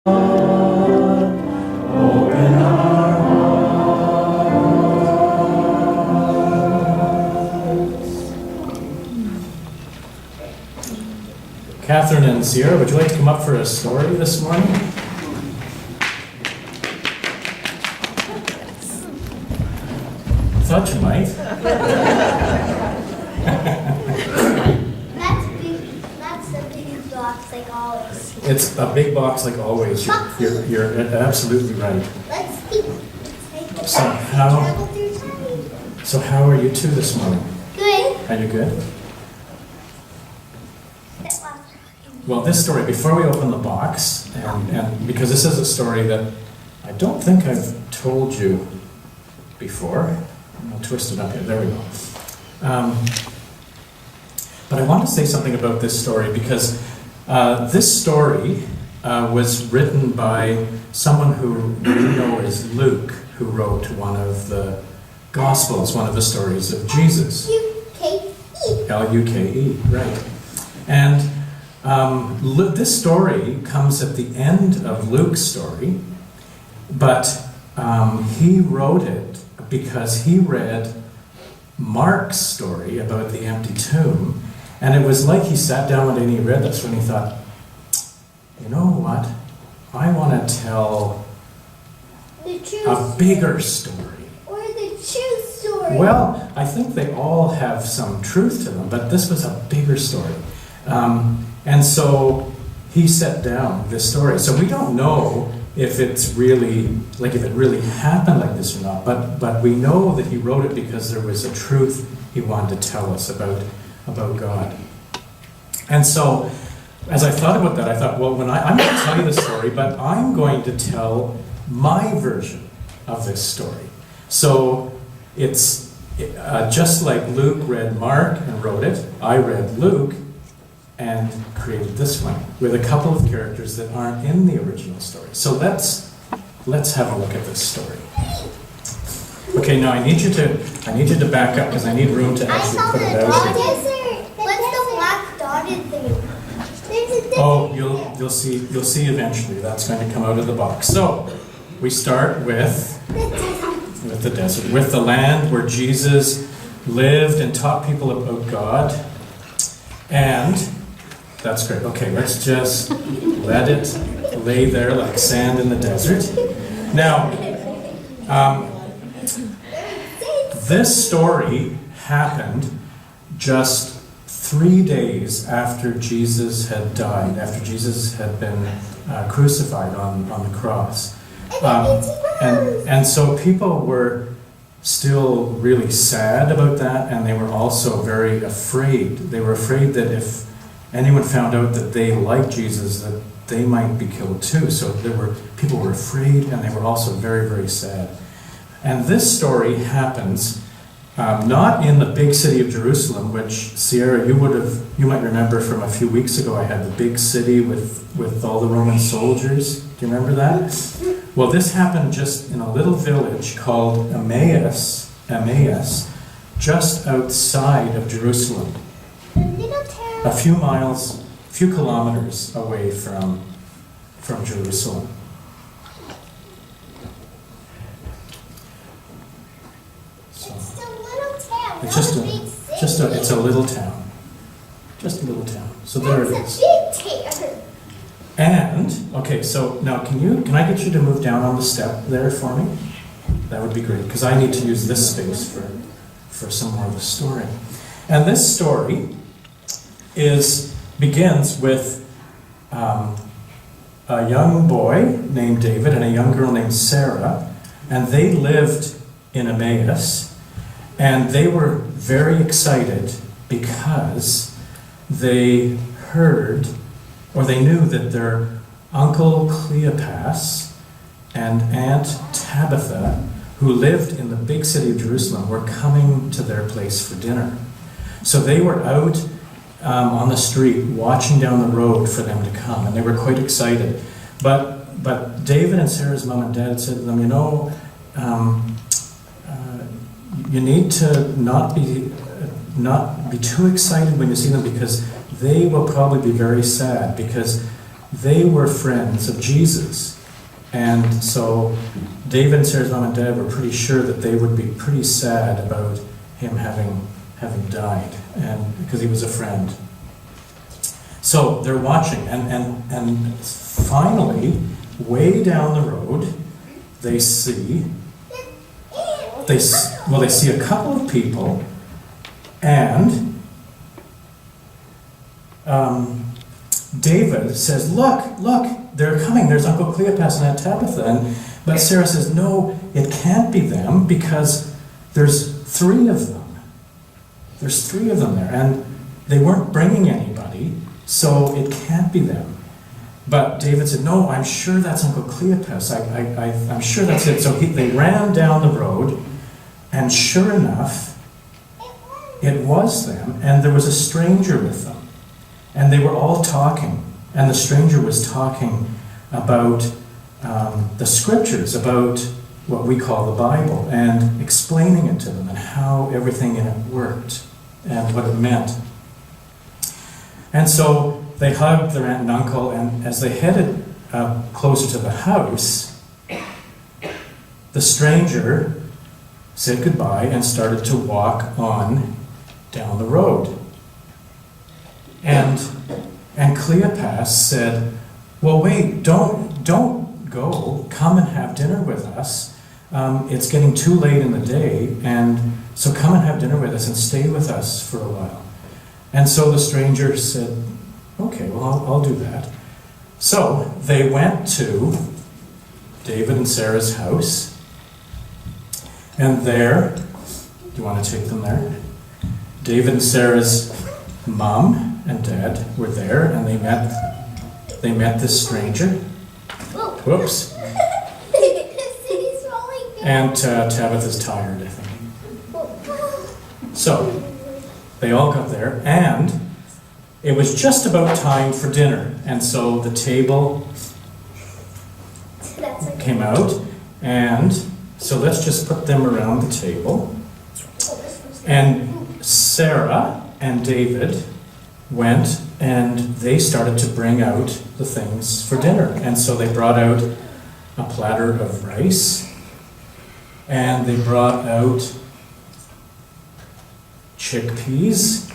Open our hearts. Catherine and Sierra, would you like to come up for a story this morning? Thought you might. That's the big box like always. It's a big box like always. You're absolutely right. Let's take the So box and travel through time. So how are you two this morning? Good. Are you good? Well, this story, before we open the box, and because this is a story that I don't think I've told you before. I'll twist it up here. There we go. But I want to say something about this story because this story was written by someone who you know is Luke, who wrote one of the Gospels, one of the stories of Jesus. L-U-K-E. L-U-K-E, right. And this story comes at the end of Luke's story, but he wrote it because he read Mark's story about the empty tomb, and it was like he sat down and he read this and he thought, you know what, I want to tell a bigger story. Or the true story. Well, I think they all have some truth to them, but this was a bigger story. And so he set down this story. So we don't know if it's really, like if it really happened like this or not, but we know that he wrote it because there was a truth he wanted to tell us about God. And so, as I thought about that, I thought, well, I'm going to tell you the story, but I'm going to tell my version of this story. So it's just like Luke read Mark and wrote it, I read Luke and created this one with a couple of characters that aren't in the original story. So let's have a look at this story. Okay, now I need you to back up because I need room to actually put it out. What's the black dotted thing? Oh, you'll see eventually. That's going to come out of the box. So we start with the desert, with the land where Jesus lived and taught people about God. And that's great. Okay, let's just let it lay there like sand in the desert. Now, this story happened just 3 days after Jesus had died, after Jesus had been crucified on the cross. And so people were still really sad about that, and they were also very afraid. They were afraid that if anyone found out that they liked Jesus, that they might be killed too. So people were afraid, and they were also very, very sad. And this story happens not in the big city of Jerusalem, which Sierra, you might remember from a few weeks ago. I had the big city with all the Roman soldiers. Do you remember that? Well, this happened just in a little village called Emmaus, just outside of Jerusalem. A few kilometers away from Jerusalem. It's a little town. It's it's a little town. Just a little town. So there it is. It's a big town. And, okay, so now can I get you to move down on the step there for me? That would be great, because I need to use this space for some more of the story. And this story begins with a young boy named David and a young girl named Sarah, and they lived in Emmaus, and they were very excited because they heard, or they knew that their uncle Cleopas and Aunt Tabitha, who lived in the big city of Jerusalem, were coming to their place for dinner. So they were out on the street watching down the road for them to come, and they were quite excited. But David and Sarah's mom and dad said to them, you need to not be too excited when you see them, because they will probably be very sad, because they were friends of Jesus. And so David and Sarah's mom and dad were pretty sure that they would be pretty sad about him having died, and because he was a friend. So they're watching, and finally, way down the road, they see a couple of people, and David says, look, they're coming, there's Uncle Cleopas and Aunt Tabitha. But Sarah says, no, it can't be them, because there's 3 of them. There's 3 of them there, and they weren't bringing anybody, so it can't be them. But David said, no, I'm sure that's Uncle Cleopas. I'm sure that's it. So they ran down the road, and sure enough, it was them, and there was a stranger with them. And they were all talking, and the stranger was talking about the scriptures, about what we call the Bible, and explaining it to them and how everything in it worked and what it meant. And so they hugged their aunt and uncle, and as they headed closer to the house, the stranger said goodbye and started to walk on down the road. And Cleopas said, well, wait, don't go. Come and have dinner with us. It's getting too late in the day, and so come and have dinner with us and stay with us for a while. And so the stranger said, okay, well, I'll do that. So they went to David and Sarah's house, and there, do you want to take them there? David and Sarah's mom and dad were there, and they met this stranger. Whoops. And Tabitha's tired, I think. So they all got there, and it was just about time for dinner, and so the table came out, and so let's just put them around the table. And Sarah and David went and they started to bring out the things for dinner. And so they brought out a platter of rice, and they brought out chickpeas,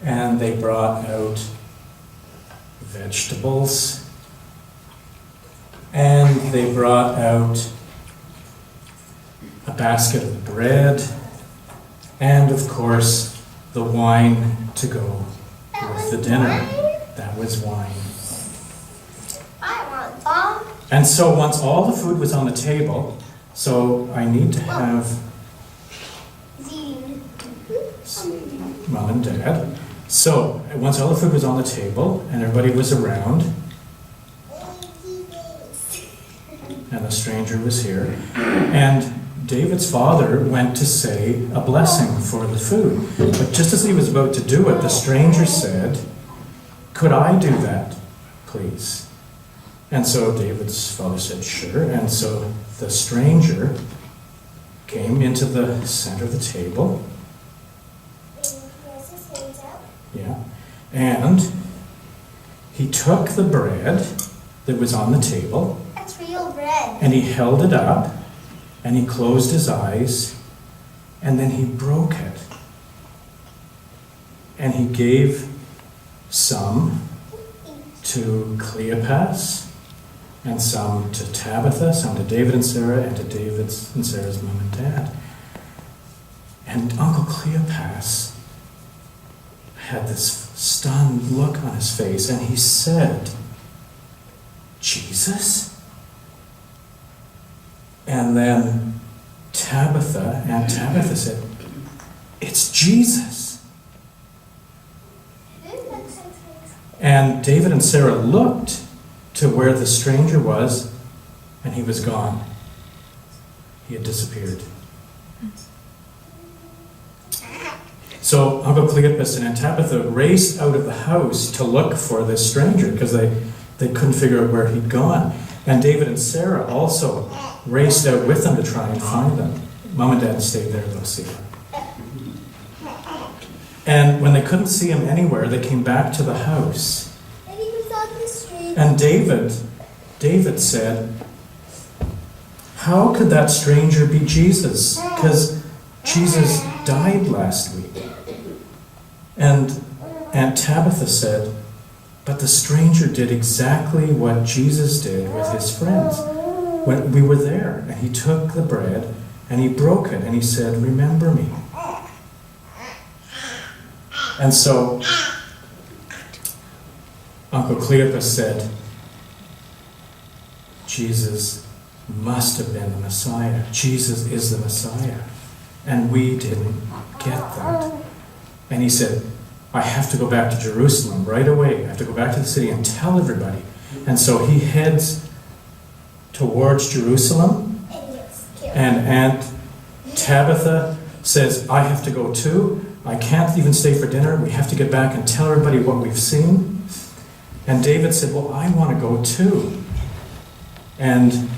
and they brought out vegetables, and they brought out a basket of bread, and of course the wine to go with the dinner. That was wine. I want some. And so once all the food was on the table, so I need to have Mom and Dad. So once all the food was on the table and everybody was around, and the stranger was here, and David's father went to say a blessing for the food. But just as he was about to do it, the stranger said, "Could I do that, please?" And so David's father said, "Sure." And so the stranger came into the center of the table. Yeah. And he took the bread that was on the table. That's real bread. And he held it up, and he closed his eyes, and then he broke it. And he gave some to Cleopas, and some to Tabitha, some to David and Sarah, and to David's and Sarah's mom and dad. And Uncle Cleopas had this stunned look on his face, and he said, "Jesus?" And then Aunt Tabitha said, "It's Jesus." And David and Sarah looked to where the stranger was, and he was gone. He had disappeared. So Uncle Cleopas and Aunt Tabitha raced out of the house to look for this stranger because they couldn't figure out where he'd gone. And David and Sarah also raced out with them to try and find them. Mom and Dad stayed there to see him. And when they couldn't see him anywhere, they came back to the house. And David said, how could that stranger be Jesus? Because Jesus died last week. And Aunt Tabitha said, but the stranger did exactly what Jesus did with his friends. When we were there, and he took the bread, and he broke it, and he said, remember me. And so Uncle Cleopas said, Jesus must have been the Messiah. Jesus is the Messiah. And we didn't get that. And he said, I have to go back to Jerusalem right away. I have to go back to the city and tell everybody. And so he heads towards Jerusalem. And Aunt Tabitha says, I have to go too. I can't even stay for dinner. We have to get back and tell everybody what we've seen. And David said, well, I want to go too. And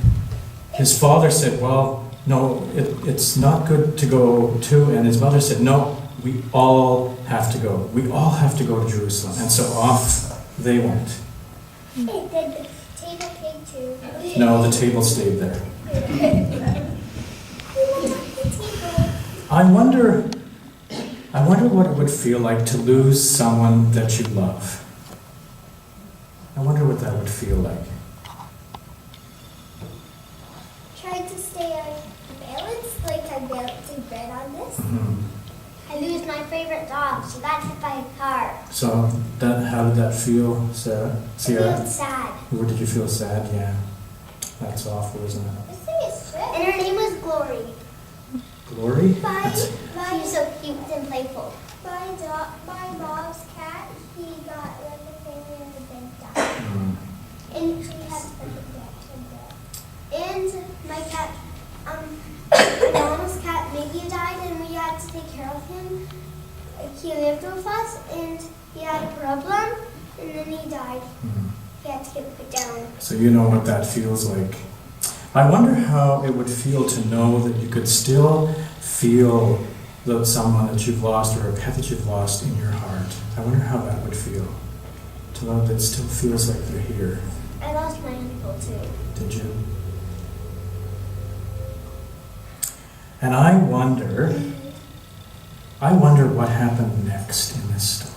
his father said, well, no, it's not good to go too. And his mother said, no, we all have to go. We all have to go to Jerusalem. And so off they went. Did the table take too? No, the table stayed there. I wonder what it would feel like to lose someone that you love. I wonder what that would feel like. Tried to stay balanced, like I balanced bread on this. Mm-hmm. I lose my favorite dog. She got hit by a car. So, how did that feel, Sarah? I Sierra? feel sad. Or did you feel sad? Yeah. That's awful, isn't it? This thing is sick. And her name was Glory. Glory? She was so cute and playful. My mom's cat, he got like a family and a big dog. Mm. And she had a big dog. And my cat, my mom's cat Mickey died, and we had to take care of him. He lived with us, and he had a problem, and then he died. Mm. He had to get put down. So you know what that feels like. I wonder how it would feel to know that you could still feel that someone that you've lost or a pet that you've lost in your heart. I wonder how that would feel. To know that it still feels like they're here. I lost my uncle too. Did you? And I wonder what happened next in this story.